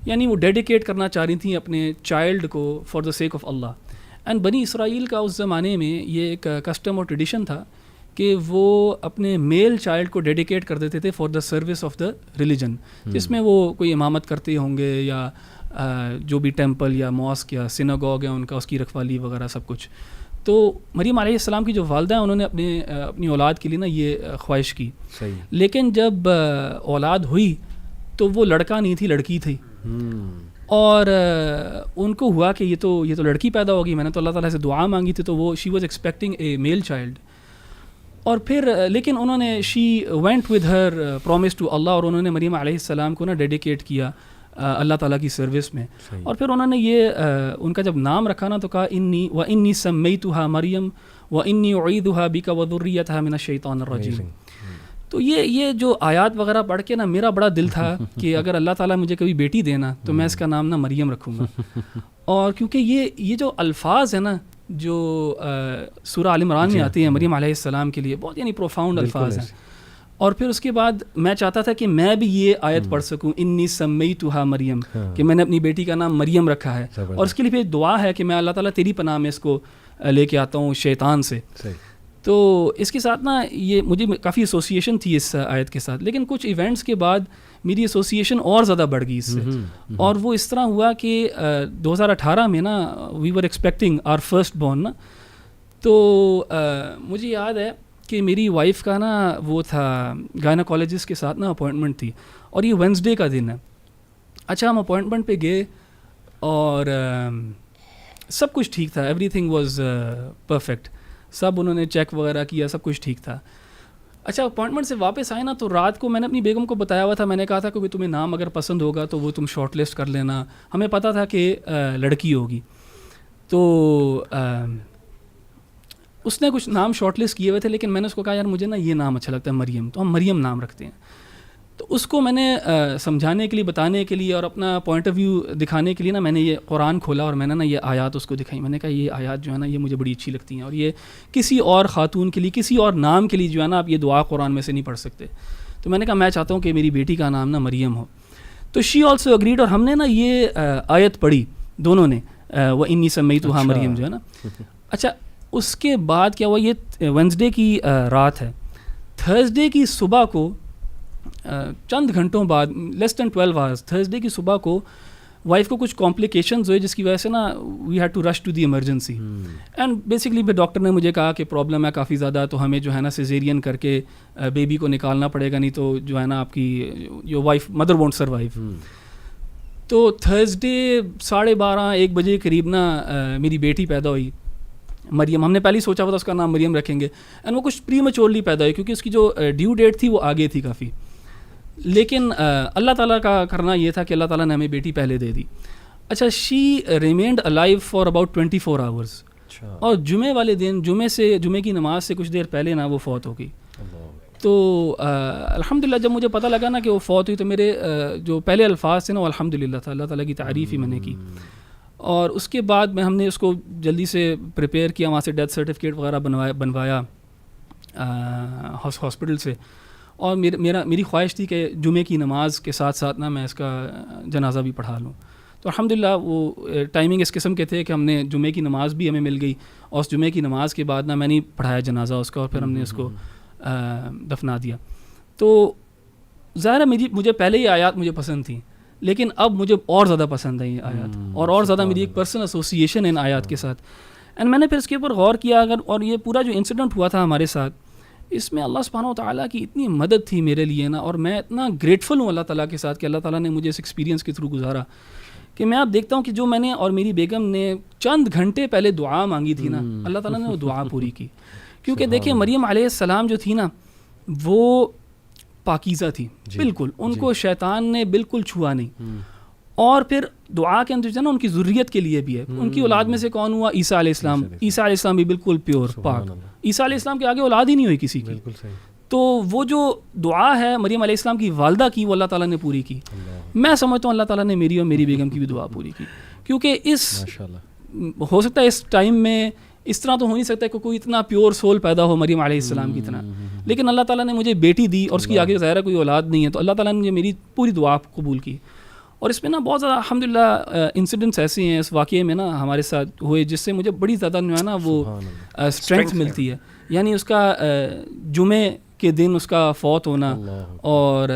یعنی وہ ڈیڈیکیٹ کرنا چاہ رہی تھیں اپنے چائلڈ کو for the sake of Allah. And بنی اسرائیل کا اس زمانے میں یہ ایک کسٹم اور ٹریڈیشن تھا کہ وہ اپنے میل چائلڈ کو ڈیڈیکیٹ کر دیتے تھے for the service of the religion, جس میں وہ کوئی امامت کرتے ہوں گے یا جو بھی ٹیمپل یا ماسک یا سیناگوگ ہے ان کا, اس کی رکھوالی وغیرہ سب کچھ. تو مریم علیہ السلام کی جو والدہ ہیں انہوں نے اپنی اولاد کے لیے نا یہ خواہش کی, لیکن جب اولاد ہوئی تو وہ لڑکا نہیں تھی, لڑکی تھی. اور ان کو ہوا کہ یہ تو لڑکی پیدا ہوگی, میں نے تو اللہ تعالیٰ سے دعا مانگی تھی, تو وہ she was expecting a male child. اور پھر لیکن انہوں نے she went with her promise to Allah, اور انہوں نے مریم علیہ السلام کو نا ڈیڈیکیٹ کیا اللہ تعالیٰ کی سروس میں. اور پھر انہوں نے یہ ان کا جب نام رکھا نا تو کہا انی سمیتھا مریم وانی اعیدھا بک وذریتھا من الشیطان الرجیم. تو یہ جو آیات وغیرہ پڑھ کے نا میرا بڑا دل تھا کہ اگر اللہ تعالیٰ مجھے کبھی بیٹی دینا تو میں اس کا نام نا مریم رکھوں گا. اور کیونکہ یہ جو الفاظ ہیں نا جو سورہ آل عمران میں آتی ہیں مریم علیہ السلام کے لیے, بہت یعنی پروفاؤنڈ الفاظ ہیں. اور پھر اس کے بعد میں چاہتا تھا کہ میں بھی یہ آیت پڑھ سکوں, انی سمیتھا مریم, کہ میں نے اپنی بیٹی کا نام مریم رکھا ہے, اور اس کے لیے پھر دعا ہے کہ میں اللہ تعالیٰ تیری پناہ میں اس کو لے کے آتا ہوں شیطان سے. تو اس کے ساتھ نا یہ مجھے کافی ایسوسیشن تھی اس آیت کے ساتھ. لیکن کچھ ایونٹس کے بعد میری ایسوسیشن اور زیادہ بڑھ گئی اس سے. اور وہ اس طرح ہوا کہ 2018 میں نا وی ور ایکسپیکٹنگ آر فرسٹ بورن نا. تو مجھے یاد ہے کہ میری وائف کا نا وہ تھا گائناکالوجسٹ کے ساتھ نا اپوائنٹمنٹ تھی, اور یہ وینسڈے کا دن ہے. اچھا ہم اپوائنٹمنٹ پہ گئے اور سب کچھ ٹھیک تھا, ایوری تھنگ واز پرفیکٹ, سب انہوں نے چیک وغیرہ کیا, سب کچھ ٹھیک تھا. اچھا اپوائنٹمنٹ سے واپس آئے نا تو رات کو میں نے اپنی بیگم کو بتایا ہوا تھا, میں نے کہا تھا کہ تمہیں نام اگر پسند ہوگا تو وہ تم شارٹ لسٹ کر لینا. ہمیں پتہ تھا کہ لڑکی ہوگی. تو اس نے کچھ نام شارٹ لسٹ کیے ہوئے تھے, لیکن میں نے اس کو کہا یار مجھے نا یہ نام اچھا لگتا ہے مریم, تو ہم مریم نام رکھتے ہیں. تو اس کو میں نے سمجھانے کے لیے, بتانے کے لیے اور اپنا پوائنٹ آف ویو دکھانے کے لیے نا میں نے یہ قرآن کھولا اور میں نے نا یہ آیات اس کو دکھائی. میں نے کہا یہ آیات جو ہے نا یہ مجھے بڑی اچھی لگتی ہیں, اور یہ کسی اور خاتون کے لیے, کسی اور نام کے لیے جو ہے نا آپ یہ دعا قرآن میں سے نہیں پڑھ سکتے. تو میں نے کہا میں چاہتا ہوں کہ میری بیٹی کا نام نا مریم ہو. تو شی آلسو اگریڈ, اور ہم نے نا یہ آیت پڑھی دونوں نے, وہ انی سمیتھا مریم جو ہے نا. اچھا اس کے بعد کیا ہوا, یہ وینسڈے کی رات ہے. تھرسڈے کی صبح کو چند گھنٹوں بعد, لیس دین 12 hours, تھرسڈے کی صبح کو وائف کو کچھ کمپلیکیشنز ہوئے جس کی وجہ سے نا we had to rush to the emergency. And basically پھر ڈاکٹر نے مجھے کہا کہ پرابلم ہے کافی زیادہ, تو ہمیں جو ہے نا سیزیرین کر کے بیبی کو نکالنا پڑے گا, نہیں تو جو ہے نا آپ کی جو وائف مدر وونٹ سروائیو. تو تھرسڈے 12:30-1 بجے قریب نا میری بیٹی پیدا ہوئی مریم. ہم نے پہلے سوچا ہوا تھا اس کا نام مریم رکھیں گے, اینڈ وہ کچھ پری میچورلی پیدا ہوئی کیونکہ اس کی جو ڈیو ڈیٹ تھی وہ آگے تھی کافی. لیکن اللہ تعالیٰ کا کرنا یہ تھا کہ اللہ تعالیٰ نے ہمیں بیٹی پہلے دے دی. اچھا she remained alive for about 24 hours, اور جمعے والے دن جمعے کی نماز سے کچھ دیر پہلے نا وہ فوت ہو گئی. تو الحمدللہ جب مجھے پتہ لگا نا کہ وہ فوت ہوئی تو میرے جو پہلے الفاظ تھے نا وہ الحمدللہ تھا, اللہ تعالیٰ کی تعریف ہی میں نے کی. اور اس کے بعد ہم نے اس کو جلدی سے پریپیئر کیا, وہاں سے ڈیتھ سرٹیفکیٹ وغیرہ بنوایا ہاسپٹل سے. اور میری خواہش تھی کہ جمعے کی نماز کے ساتھ ساتھ نا میں اس کا جنازہ بھی پڑھا لوں. تو الحمدللہ وہ ٹائمنگ اس قسم کے تھے کہ ہم نے جمعے کی نماز بھی ہمیں مل گئی, اور اس جمعے کی نماز کے بعد نا میں نے پڑھایا جنازہ اس کا, اور پھر ہم نے اس کو دفنا دیا. تو ظاہر ہے مجھے پہلے یہ آیات مجھے پسند تھیں, لیکن اب مجھے اور زیادہ پسند ہیں یہ آیات, اور زیادہ میری ایک پرسنل ایسوسیشن ہے ان آیات کے ساتھ. اینڈ میں نے پھر اس کے اوپر غور کیا, اور یہ پورا جو انسیڈنٹ ہوا تھا ہمارے ساتھ, اس میں اللہ سبحانہ و تعالیٰ کی اتنی مدد تھی میرے لیے نا, اور میں اتنا گریٹفل ہوں اللہ تعالیٰ کے ساتھ کہ اللہ تعالیٰ نے مجھے اس ایکسپیرینس کے تھرو گزارا. کہ میں اب دیکھتا ہوں کہ جو میں نے اور میری بیگم نے چند گھنٹے پہلے دعا مانگی تھی نا, اللہ تعالیٰ نے وہ دعا پوری کی. کیونکہ دیکھیں مریم علیہ السلام جو تھی نا وہ پاکیزہ تھی بالکل, ان کو شیطان نے بالکل چھوا نہیں. اور پھر دعا کے اندر جو ہے نا ان کی ذریت کے لیے بھی ہے. ان کی اولاد میں سے کون ہوا؟ عیسیٰ علیہ السلام. عیسیٰ علیہ السلام بھی بالکل پیور پاک, عیسیٰ علیہ السلام کے آگے اولاد ہی نہیں ہوئی کسی کی. تو وہ جو دعا ہے مریم علیہ السلام کی والدہ کی, وہ اللہ تعالیٰ نے پوری کی. میں سمجھتا ہوں اللہ تعالیٰ نے میری اور میری بیگم کی بھی دعا پوری کی, کیونکہ ہو سکتا ہے اس ٹائم میں اس طرح تو ہو نہیں سکتا کہ کوئی اتنا پیور سول پیدا ہو مریم علیہ السلام کی طرح, لیکن اللہ تعالیٰ نے مجھے بیٹی دی اور اس کی آگے ظاہر کوئی اولاد نہیں ہے, تو اللہ تعالیٰ نے میری پوری دعا قبول کی. اور اس میں نا بہت زیادہ الحمدللہ انسیڈنٹس ایسے ہیں اس واقعے میں نا ہمارے ساتھ ہوئے جس سے مجھے بڑی زیادہ جو ہے نا وہ اسٹرینتھ ملتی ہے. یعنی اس کا جمعے کے دن اس کا فوت ہونا اور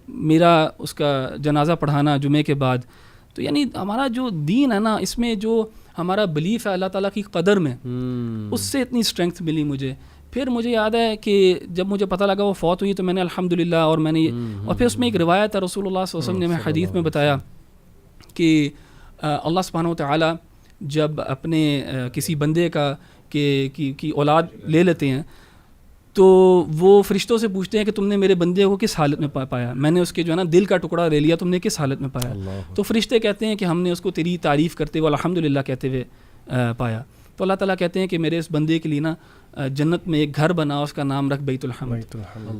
میرا اس کا جنازہ پڑھانا جمعے کے بعد, تو یعنی ہمارا جو دین ہے نا اس میں جو ہمارا بلیف ہے اللہ تعالیٰ کی قدر میں, اس سے اتنی اسٹرینتھ ملی مجھے. پھر مجھے یاد ہے کہ جب مجھے پتہ لگا وہ فوت ہوئی تو میں نے الحمدللہ, اور میں نے اور پھر اس میں ایک روایت ہے رسول اللہ صلی اللہ علیہ وسلم نے میں حدیث میں بتایا کہ اللہ سبحانہ و تعالیٰ جب اپنے کسی بندے کا کی اولاد لے لیتے ہیں تو وہ فرشتوں سے پوچھتے ہیں کہ تم نے میرے بندے کو کس حالت میں پایا, میں نے اس کے جو ہے نا دل کا ٹکڑا لے لیا, تم نے کس حالت میں پایا؟ تو فرشتے کہتے ہیں کہ ہم نے اس کو تیری تعریف کرتے ہوئے الحمدللہ کہتے ہوئے پایا. تو اللہ تعالیٰ کہتے ہیں کہ میرے اس بندے کے لیے نا جنت میں ایک گھر بنا, اس کا نام رکھ بیت الحمد.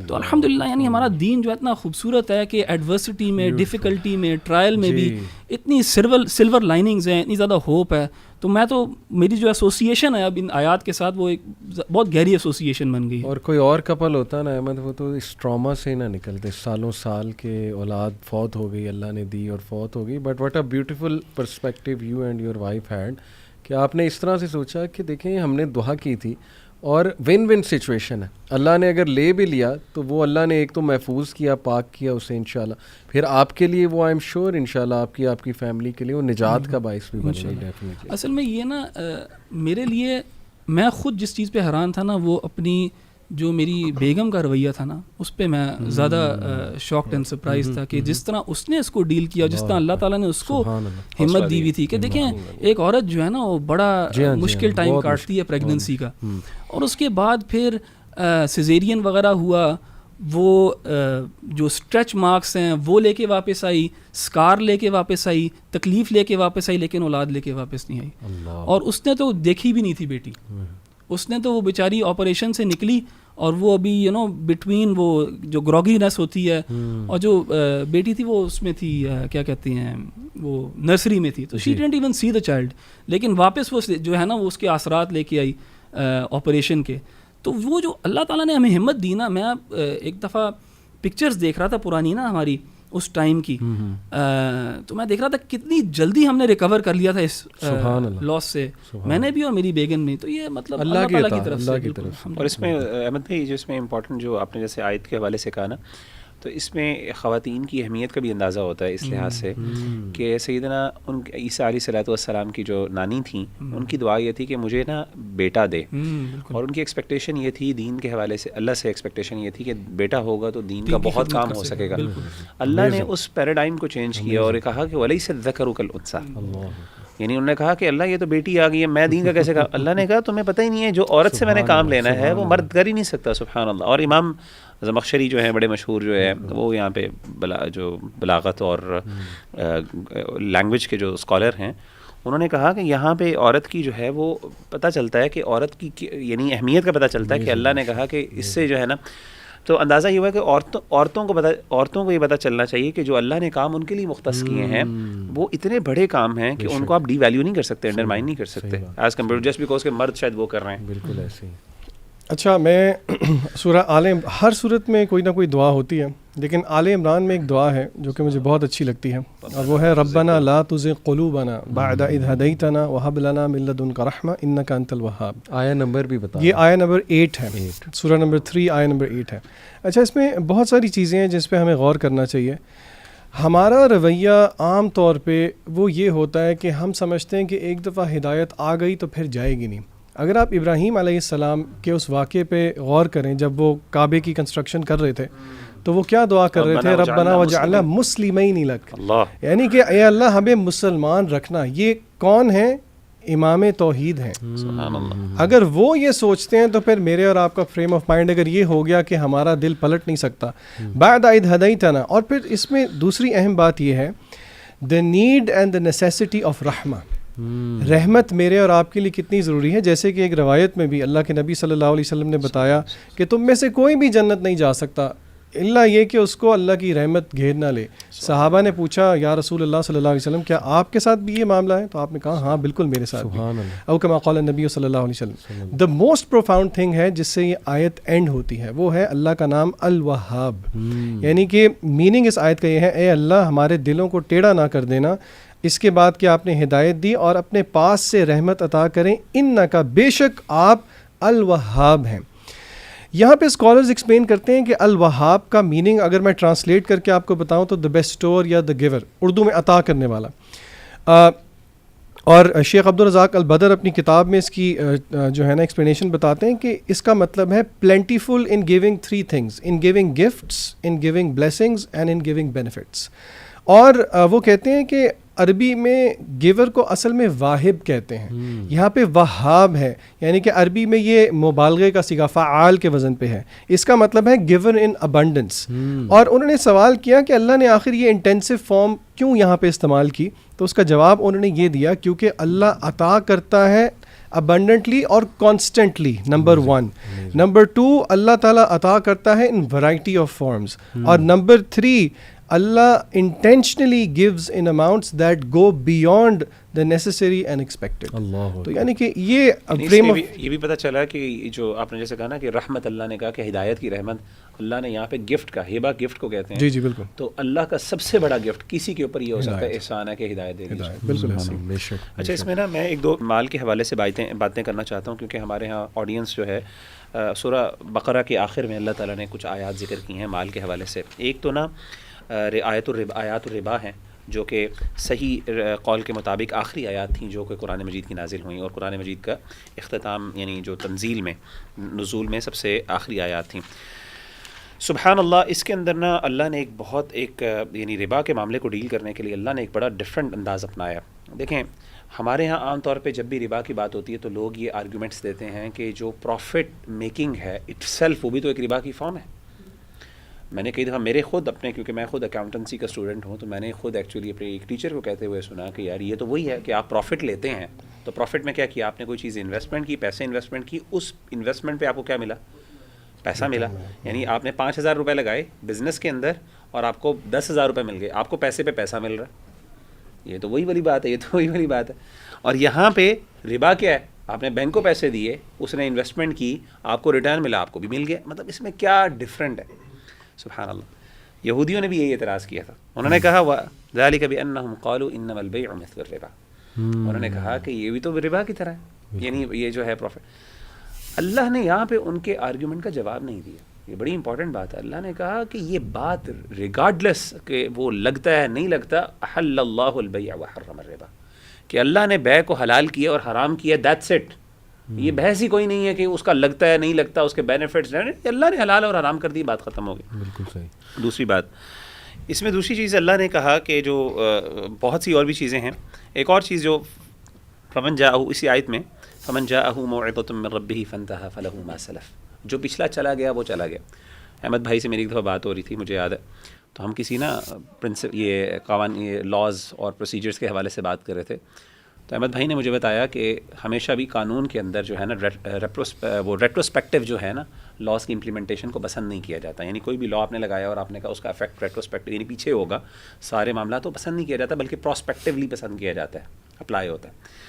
تو الحمدللہ یعنی ہمارا دین جو اتنا خوبصورت ہے کہ ایڈورسٹی میں, ڈیفیکلٹی میں, ٹرائل میں بھی اتنی سلور لائننگز ہیں, اتنی زیادہ ہوپ ہے. تو میں تو میری جو ایسوسیشن ہے اب ان آیات کے ساتھ وہ ایک بہت گہری ایسوسیشن بن گئی. اور کوئی اور کپل ہوتا نا احمد, وہ تو اس ٹراما سے ہی نہ نکلتے, سالوں سال کے اولاد فوت ہو گئی, اللہ نے دی اور فوت ہو گئی. But what a beautiful perspective you and your wife had, کہ آپ نے اس طرح سے سوچا کہ دیکھیں ہم نے دعا کی تھی اور ون ون سچویشن ہے. اللہ نے اگر لے بھی لیا تو وہ اللہ نے ایک تو محفوظ کیا, پاک کیا اسے انشاءاللہ, پھر آپ کے لیے وہ آئی ایم شیور انشاءاللہ آپ کی فیملی کے لیے وہ نجات کا باعث بھی بنے گی ڈیفینیٹلی. اصل میں یہ نا میرے لیے, میں خود جس چیز پہ حیران تھا نا, وہ اپنی جو میری بیگم کا رویہ تھا نا, اس پہ میں زیادہ شاکڈ اینڈ سرپرائز تھا کہ جس طرح اس نے اس کو ڈیل کیا, جس طرح اللہ تعالیٰ نے اس کو ہمت دی ہوئی تھی. کہ دیکھیں ایک عورت جو ہے نا وہ بڑا مشکل ٹائم کاٹتی ہے پریگننسی کا, اور اس کے بعد پھر سیزیرین وغیرہ ہوا, وہ جو اسٹریچ مارکس ہیں وہ لے کے واپس آئی, اسکار لے کے واپس آئی, تکلیف لے کے واپس آئی, لیکن اولاد لے کے واپس نہیں آئی. اور اس نے تو دیکھی بھی نہیں تھی بیٹی, اس نے تو وہ بیچاری آپریشن سے نکلی اور وہ ابھی بٹوین وہ جو گروگینس ہوتی ہے, اور جو بیٹی تھی وہ اس میں تھی کیا کہتے ہیں وہ نرسری میں تھی, تو she didn't even see the child, لیکن واپس وہ جو ہے نا وہ اس کے اثرات لے کے آئی آپریشن کے. تو وہ جو اللہ تعالیٰ نے ہمیں ہمت دی نا, میں ایک دفعہ پکچرز دیکھ رہا تھا پرانی نا ہماری اس ٹائم کی, تو میں دیکھ رہا تھا کتنی جلدی ہم نے ریکور کر لیا تھا اس لاس سے, میں نے بھی اور میری بیگم نے. تو یہ مطلب اللہ تعالیٰ کی طرف سے. اور اس میں احمد بھائی جو اس میں امپورٹنٹ جو آپ نے جیسے آیت کے حوالے سے کہا نا, تو اس میں خواتین کی اہمیت کا بھی اندازہ ہوتا ہے اس لحاظ سے کہ سیدنا عیسیٰ علیہ الصلوۃ والسلام کی جو نانی تھیں, ان کی دعا یہ تھی کہ مجھے نا بیٹا دے, اور ان کی ایکسپیکٹیشن یہ تھی دین کے حوالے سے, اللہ سے ایکسپیکٹیشن یہ تھی کہ بیٹا ہوگا تو دین کا بہت کام ہو سکے گا. اللہ نے اس پیراڈائم کو چینج کیا اور کہا کہ وَلَيْسَ الذَّكَرُ كَالْأُنثَىٰ, یعنی انہوں نے کہا کہ اللہ یہ تو بیٹی آ گئی ہے, میں دین کا کیسے کہا. اللہ نے کہا تمہیں پتہ ہی نہیں ہے, جو عورت سے میں نے کام لینا ہے وہ مرد کر ہی نہیں سکتا. سبحان اللہ. اور امام زمخشری جو ہیں بڑے مشہور جو ہے, وہ یہاں پہ جو بلاغت اور لینگویج کے جو اسکالر ہیں, انہوں نے کہا کہ یہاں پہ عورت کی جو ہے وہ پتہ چلتا ہے کہ عورت کی یعنی اہمیت کا پتہ چلتا ہے کہ اللہ نے کہا کہ اس سے جو ہے نا, تو اندازہ یہ ہوا کہ عورتوں کو یہ پتہ چلنا چاہیے کہ جو اللہ نے کام ان کے لیے مختص کیے ہیں وہ اتنے بڑے کام ہیں کہ ان کو آپ ڈی ویلیو نہیں کر سکتے, انڈرمائن نہیں کر سکتے ایز کمپیئر جسٹ بیکاز کہ مرد شاید وہ کر رہے ہیں. بالکل ایسے ہی. اچھا, میں سورہ ہر صورت میں کوئی نہ کوئی دعا ہوتی ہے, لیکن آل عمران میں ایک دعا ہے جو کہ مجھے بہت اچھی لگتی ہے, اور وہ ہے ربنا لا تزغ قلوبنا بعد اذ ہدیتنا وہب لنا من لدنک رحمہ انک انت الوہاب. آیا نمبر بھی بتا. یہ آیا نمبر 8 ہے, سورہ نمبر 3 آیا نمبر 8 ہے. اچھا, اس میں بہت ساری چیزیں ہیں جس پہ ہمیں غور کرنا چاہیے. ہمارا رویہ عام طور پہ وہ یہ ہوتا ہے کہ ہم سمجھتے ہیں کہ ایک دفعہ ہدایت آ گئی تو پھر جائے گی نہیں. اگر آپ ابراہیم علیہ السلام کے اس واقعے پہ غور کریں, جب وہ کعبے کی کنسٹرکشن کر رہے تھے تو وہ کیا دعا کر رہے تھے, ربنا وجعلنا مسلمین لک, یعنی کہ اے اللہ ہمیں مسلمان رکھنا. یہ کون ہیں؟ امام توحید ہیں. اگر وہ یہ سوچتے ہیں تو پھر میرے اور آپ کا فریم آف مائنڈ اگر یہ ہو گیا کہ ہمارا دل پلٹ نہیں سکتا. بعد اذ ہدیتنا, اور پھر اس میں دوسری اہم بات یہ ہے the need and the necessity of رحمہ. رحمت میرے اور آپ کے لیے کتنی ضروری ہے. جیسے کہ ایک روایت میں بھی اللہ کے نبی صلی اللہ علیہ وسلم نے بتایا کہ تم میں سے کوئی بھی جنت نہیں جا سکتا الا یہ کہ اس کو اللہ کی رحمت گھیر نہ لے. صحابہ نے پوچھا یا رسول اللہ صلی اللہ علیہ وسلم کیا آپ کے ساتھ بھی یہ معاملہ ہے؟ تو آپ نے کہا ہاں بالکل میرے ساتھ بھی. او کما قال النبی صلی اللہ علیہ وسلم. دا موسٹ پروفاؤنڈ تھنگ ہے جس سے یہ آیت اینڈ ہوتی ہے وہ ہے اللہ کا نام الوہاب. یعنی کہ میننگ اس آیت کا یہ ہے اے اللہ ہمارے دلوں کو ٹیڑھا نہ کر دینا, اس کے بعد کہ آپ نے ہدایت دی اور اپنے پاس سے رحمت عطا کریں, انکا بے شک آپ الوہاب ہیں. یہاں پہ اسکالرز ایکسپلین کرتے ہیں کہ الوہاب کا میننگ اگر میں ٹرانسلیٹ کر کے آپ کو بتاؤں تو دا بیسٹور یا دا گیور, اردو میں عطا کرنے والا. اور شیخ عبدالرزاق البدر اپنی کتاب میں اس کی جو ہے نا ایکسپلینیشن بتاتے ہیں کہ اس کا مطلب ہے plentiful in giving 3 things, in giving gifts, in giving blessings and in giving benefits. اور وہ کہتے ہیں کہ عربی میں گیور کو اصل میں واہب کہتے ہیں, یہاں پہ وہاب ہے, یعنی کہ عربی میں یہ مبالغے کا صیغہ فعال کے وزن پہ ہے. اس کا مطلب ہے گیور ان ابنڈنس. اور انہوں نے سوال کیا کہ اللہ نے آخر یہ انٹینسو فارم کیوں یہاں پہ استعمال کی, تو اس کا جواب انہوں نے یہ دیا کیونکہ اللہ عطا کرتا ہے ابنڈنٹلی اور کانسٹنٹلی, نمبر 1. نمبر 2, اللہ تعالیٰ عطا کرتا ہے ان ورائٹی آف فارمز. اور number 3, Allah intentionally gives in amounts that go beyond the necessary and expected. تو یعنی کہ یہ بھی پتہ چلا کہ جو آپ نے جیسے کہا نا کہ رحمت, اللہ نے کہا کہ ہدایت کی رحمت اللہ نے یہاں پہ گفٹ کا، ہیبا گفٹ کو کہتے ہیں، جی جی بالکل. تو اللہ کا سب سے بڑا گفٹ کسی کے اوپر یہ ہو سکتا ہے احسان ہے کہ ہدایت دے دی. بالکل. اچھا اس میں نا میں ایک دو مال کے حوالے سے باتیں کرنا چاہتا ہوں، کیونکہ ہمارے ہاں آڈینس جو ہے سورہ بقرہ کے آخر میں اللہ تعالیٰ نے کچھ آیات ذکر کی ہیں مال کے حوالے سے. ایک تو نا آیات الربا ہیں، جو کہ صحیح قول کے مطابق آخری آیات تھیں جو کہ قرآن مجید کی نازل ہوئیں، اور قرآن مجید کا اختتام یعنی جو تنزیل میں نزول میں سب سے آخری آیات تھیں. سبحان اللہ، اس کے اندر نا اللہ نے ایک یعنی ربا کے معاملے کو ڈیل کرنے کے لیے اللہ نے ایک بڑا ڈفرینٹ انداز اپنایا. دیکھیں ہمارے ہاں عام طور پہ جب بھی ربا کی بات ہوتی ہے تو لوگ یہ آرگومنٹس دیتے ہیں کہ جو پروفٹ میکنگ ہے اٹ سیلف وہ بھی تو ایک ربا کی فارم ہے. میں نے کئی دفعہ میرے خود اپنے، کیونکہ میں خود اکاؤنٹنسی کا اسٹوڈنٹ ہوں، تو میں نے خود ایکچولی اپنے ایک ٹیچر کو کہتے ہوئے سنا کہ یار یہ تو وہی ہے کہ آپ پروفٹ لیتے ہیں، تو پروفٹ میں کیا کیا آپ نے، کوئی چیز انویسٹمنٹ کی، پیسے انویسٹمنٹ کی، اس انویسٹمنٹ پہ آپ کو کیا ملا، پیسہ ملا. یعنی آپ نے 5,000 روپے لگائے بزنس کے اندر اور آپ کو 10,000 روپے مل گئے، آپ کو پیسے پہ پیسہ مل رہا ہے. یہ تو وہی والی بات ہے. اور یہاں پہ ربا کیا ہے، آپ نے بینک کو پیسے دیے، اس نے انویسٹمنٹ کی، آپ کو ریٹرن ملا، آپ کو بھی مل گیا. مطلب اس میں کیا ڈفرینٹ ہے. سبحان اللہ. یہودیوں نے بھی یہی اعتراض کیا تھا، انہوں نے کہا ذَلِكَ بِأَنَّهُمْ قَالُوا إِنَّمَا الْبَيْعُ مِثْلُ الرِّبَا. انہوں نے کہا کہ یہ بھی تو ربا کی طرح ہے، یعنی یہ جو ہے پروفٹ. اللہ نے یہاں پہ ان کے آرگیومنٹ کا جواب نہیں دیا. یہ بڑی امپورٹنٹ بات ہے. اللہ نے کہا کہ یہ بات ریگارڈلیس کہ وہ لگتا ہے نہیں لگتا، احل اللہ البیع وحرم الربا، کہ اللہ نے بیع کو حلال کیا اور حرام کیا، دیٹس اٹ. یہ بحث ہی کوئی نہیں ہے کہ اس کا لگتا ہے نہیں لگتا، اس کے بینیفٹس، اللہ نے حلال اور حرام کر دی، بات ختم ہو گئی. بالکل صحیح. دوسری بات اس میں، دوسری چیز اللہ نے کہا کہ جو بہت سی اور بھی چیزیں ہیں. ایک اور چیز جو فمن جاءہ، اسی آیت میں فمن جاءہ موعظۃ من ربہ فانتہی فلہ ما سلف، جو پچھلا چلا گیا وہ چلا گیا. احمد بھائی سے میری ایک دفعہ بات ہو رہی تھی، مجھے یاد ہے، تو ہم کسی نا یہ قوانین، یہ لاز اور پروسیجرز کے حوالے سے بات کر رہے تھے. تو احمد بھائی نے مجھے بتایا کہ ہمیشہ بھی قانون کے اندر جو ہے نا وہ ریٹروسپیکٹیو جو ہے نا لاز کی امپلیمنٹیشن کو پسند نہیں کیا جاتا. یعنی کوئی بھی لا آپ نے لگایا اور آپ نے کہا اس کا افیکٹ ریٹروسپیکٹیو یعنی پیچھے ہوگا سارے معاملات، تو پسند نہیں کیا جاتا، بلکہ پراسپیکٹیولی پسند کیا جاتا ہے، اپلائی ہوتا ہے.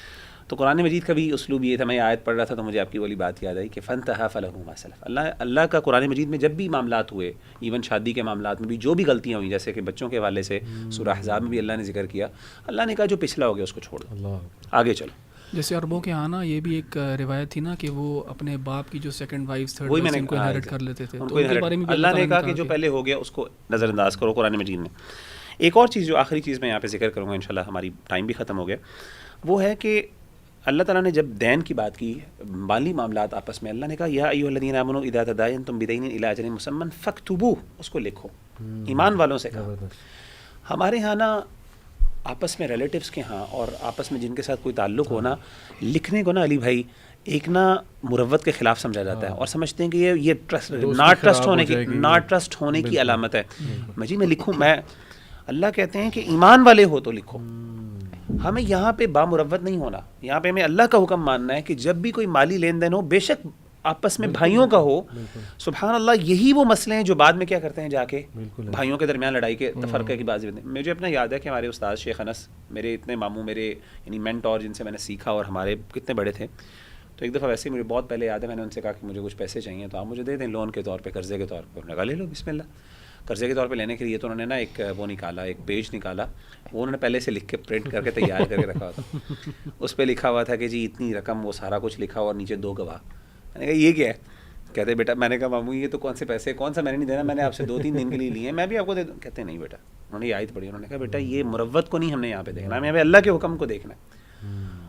تو قرآن مجید کا بھی اسلوب یہ تھا. میں آیت پڑھ رہا تھا تو مجھے آپ کی والی بات یاد آئی کہ فانتہی فلہ ما سلف. اللہ کا قرآن مجید میں جب بھی معاملات ہوئے، ایون شادی کے معاملات میں بھی جو بھی غلطیاں ہوئیں، جیسے کہ بچوں کے حوالے سے سورہ احزاب میں بھی اللہ نے ذکر کیا، اللہ نے کہا جو پچھلا ہو گیا اس کو چھوڑ دو، آگے چلو. جیسے عربوں کے آنا یہ بھی ایک روایت تھی نا کہ وہ اپنے باپ کی جو سیکنڈ وائف تھرڈ وہی میں وائف نے ان کو انہیرٹ کر لیتے تھے، ان تو کو ان کے بارے میں بھی اللہ نے کہا کہ جو پہلے ہو گیا اس کو نظر انداز کرو قرآن مجید میں. ایک اور چیز جو آخری چیز میں یہاں پہ ذکر کروں گا انشاءاللہ، ہماری ٹائم بھی ختم ہو گیا، وہ ہے کہ اللہ تعالیٰ نے جب دین کی بات کی، مالی معاملات آپس میں، اللہ نے کہا یا ایھا الذین آمنوا اذا تداینتم بدین الی اجل مسمى فاکتبوہ، اس کو لکھو. ایمان والوں سے کہا. ہمارے ہاں نا آپس میں ریلیٹیوز کے ہاں اور آپس میں جن کے ساتھ کوئی تعلق ہو نا، لکھنے کو نا علی بھائی ایک نا مروت کے خلاف سمجھا جاتا ہے، اور سمجھتے ہیں کہ یہ ٹرسٹ ہونے کی علامت ہے. میں لکھوں، میں اللہ کہتے ہیں کہ ایمان والے ہو تو لکھو. ہمیں یہاں پہ بامروت نہیں ہونا، یہاں پہ ہمیں اللہ کا حکم ماننا ہے کہ جب بھی کوئی مالی لین دین ہو، بے شک آپس میں بھائیوں کا ہو. سبحان اللہ، یہی وہ مسئلے ہیں جو بعد میں کیا کرتے ہیں جا کے بھائیوں کے درمیان لڑائی کے تفرقے کی بازی. مجھے اپنا یاد ہے کہ ہمارے استاد شیخ انس، میرے اتنے ماموں، میرے یعنی مینٹور جن سے میں نے سیکھا اور ہمارے کتنے بڑے تھے. تو ایک دفعہ ویسے ہی مجھے بہت پہلے یاد ہے، میں نے ان سے کہا کہ مجھے کچھ پیسے چاہیے تو آپ مجھے دے دیں لون کے طور پہ، قرضے کے طور پہ. انہوں نے کہا لے لو بسم اللہ. قرضے کے طور پہ لینے کے لیے تو انہوں نے نا ایک وہ نکالا، ایک پیج نکالا، وہ انہوں نے پہلے سے لکھ کے پرنٹ کر کے تیار کر کے رکھا تھا. اس پہ لکھا ہوا تھا کہ جی اتنی رقم، وہ سارا کچھ لکھا اور نیچے 2 گواہ. میں نے کہا یہ کیا ہے؟ کہتے بیٹا، میں نے کہا ماموں یہ تو کون سے پیسے، کون سا میں نے نہیں دینا، میں نے آپ سے 2-3 دن کے لیے لیے ہیں، میں بھی آپ کو دے دوں. کہتے نہیں بیٹا. انہوں نے یہ آیت پڑھی، انہوں نے کہا بیٹا یہ مروت کو نہیں ہم نے یہاں پہ دیکھنا، ہمیں اللہ کے حکم کو دیکھنا ہے.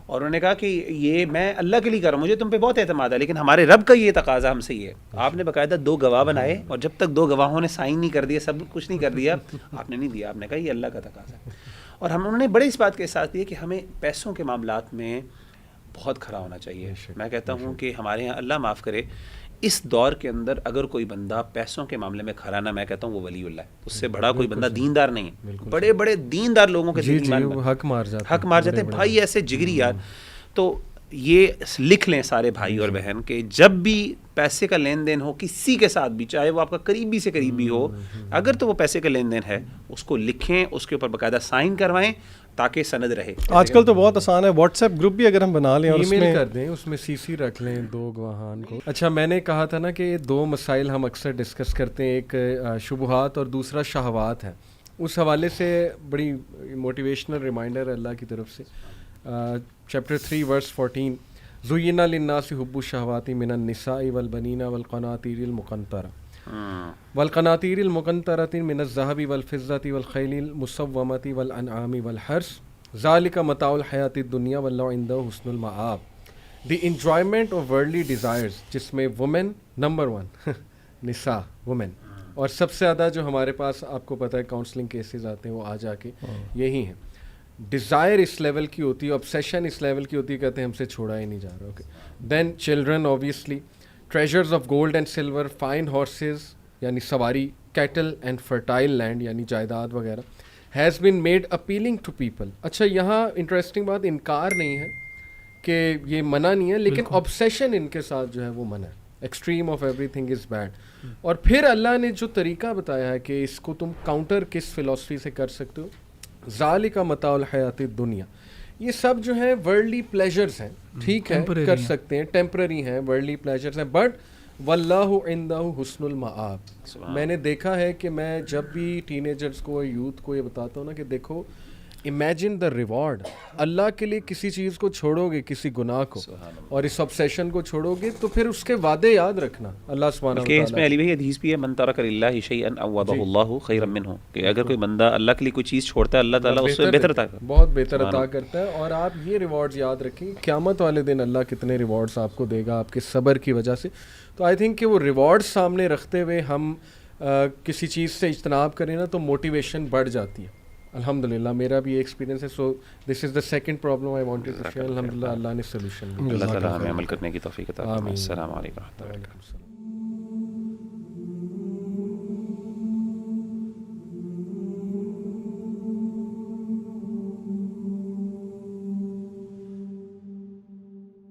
اور انہوں نے کہا کہ یہ میں اللہ کے لیے کر رہا ہوں، مجھے تم پہ بہت اعتماد ہے، لیکن ہمارے رب کا یہ تقاضا ہم سے یہ ہے. آپ نے باقاعدہ 2 گواہ بنائے اور جب تک 2 گواہوں نے سائن نہیں کر دیا، سب کچھ نہیں کر دیا، آپ نے نہیں دیا. آپ نے کہا یہ اللہ کا تقاضا ہے. اور انہوں نے بڑے اس بات کے ساتھ دیا کہ ہمیں پیسوں کے معاملات میں بہت کھرا ہونا چاہیے. میں کہتا ہوں کہ ہمارے یہاں اللہ معاف کرے، اس دور کے اندر اگر کوئی بندہ پیسوں کے معاملے میں کھرا نہ، میں کہتا ہوں وہ ولی اللہ ہے. اس سے بڑا کوئی بندہ دیندار نہیں ہے. بڑے دیندار لوگوں کے حق مار جاتے بھائی ایسے جگری یار. تو یہ لکھ لیں سارے بھائی اور بہن کہ جب بھی پیسے کا لین دین ہو کسی کے ساتھ بھی, چاہے وہ آپ کا قریبی سے قریبی ہو, اگر تو وہ پیسے کا لین دین ہے اس کو لکھیں, اس کے اوپر باقاعدہ سائن کروائیں تاکہ سند رہے. آج کل تو بہت آسان ہے, واٹس ایپ گروپ بھی اگر ہم بنا لیں اور ای میل کر دیں, اس میں سی سی رکھ لیں 2 گواہان کو. اچھا, میں نے کہا تھا نا کہ 2 مسائل ہم اکثر ڈسکس کرتے ہیں, ایک شبہات اور دوسرا شہوات ہے. اس حوالے سے بڑی موٹیویشنل ریمائنڈر ہے اللہ کی طرف سے, چیپٹر 3 ورس 14, زُيِّنَ لِلنَّاسِ حُبُّ الشَّهَوَاتِ مِنَ النِّسَاءِ وَالْبَنِينَ وَالْقَنَاطِيرِ الْمُقَنطَرَةِ وَالْقَنَاطِيرِ الْمُقَنطَرَةِ مِنَ الذَّهَبِ وَالْفِضَّةِ وَالْخَيْلِ الْمُسَوَّمَةِ وَالْأَنْعَامِ وَالْحَرْثِ ذَلِكَ مَتَاعُ الْحَيَاةِ الدُّنْيَا وَاللَّهُ عِندَهُ حُسْنُ الْمَآبِ. دی انجوائمنٹ آف ورلڈلی ڈیزائرز, جس میں وومن نمبر 1 نساء وومن, اور سب سے زیادہ جو ہمارے پاس آپ کو پتہ ہے کاؤنسلنگ کیسز آتے ہیں وہ آ جا کے یہی ہیں. ڈیزائر اس لیول کی ہوتی ہے, obsession اس لیول کی ہوتی ہے, کہتے ہیں ہم سے چھوڑا ہی نہیں جا رہا. Okay, then children obviously, treasures of gold and silver, fine horses یعنی سواری, کیٹل اینڈ فرٹائل لینڈ یعنی جائیداد وغیرہ, has been made appealing to people. اچھا, یہاں انٹرسٹنگ بات, انکار نہیں ہے کہ یہ منع نہیں ہے, لیکن obsession ان کے ساتھ جو ہے وہ منع ہے. Extreme of every thing is bad. اور پھر اللہ نے جو طریقہ بتایا ہے کہ اس کو تم کاؤنٹر کس فلاسفی سے کر سکتے ہو, ذالک متاع الحیات الدنیا, یہ سب جو ہے ورلڈلی پلیجرز ہیں, ٹھیک ہے کر سکتے ہیں, ٹیمپرری ہیں, ورلڈلی پلیجرز ہیں, بٹ واللہ عندہ حسن المآب. میں نے دیکھا ہے کہ میں جب بھی ٹین ایجرز کو, یوتھ کو یہ بتاتا ہوں نا کہ دیکھو, امیجن دا ریوارڈ, اللہ کے لیے کسی چیز کو چھوڑو گے, کسی گناہ کو, اور اس obsession کو چھوڑو گے, تو پھر اس کے وعدے یاد رکھنا اللہ سبحانہ کہ اس میں علی بھائی حدیث بھی ہے, من ترک للہ شیئا عوضہ اللہ خیرا منہ, کہ اگر کوئی بندہ اللہ کے لیے کوئی چیز چھوڑتا ہے اللہ تعالیٰ اس سے بہتر عطا کرتا ہے, بہت بہتر عطا کرتا ہے. اور آپ یہ ریوارڈز یاد رکھیں, قیامت والے دن اللہ کتنے ریوارڈز آپ کو دے گا آپ کے صبر کی وجہ سے. تو آئی تھنک کہ وہ ریوارڈز سامنے رکھتے ہوئے ہم کسی چیز سے اجتناب کریں نا تو موٹیویشن بڑھ جاتی ہے. الحمدللہ میرا بھی یہ ایکسپیرینس ہے. So this is the second problem I wanted to share. الحمدللہ اللہ نے سولوشن, اللہ تعالیٰ ہمیں عمل کرنے کی توفیق عطا فرمائے. السلام علیکم.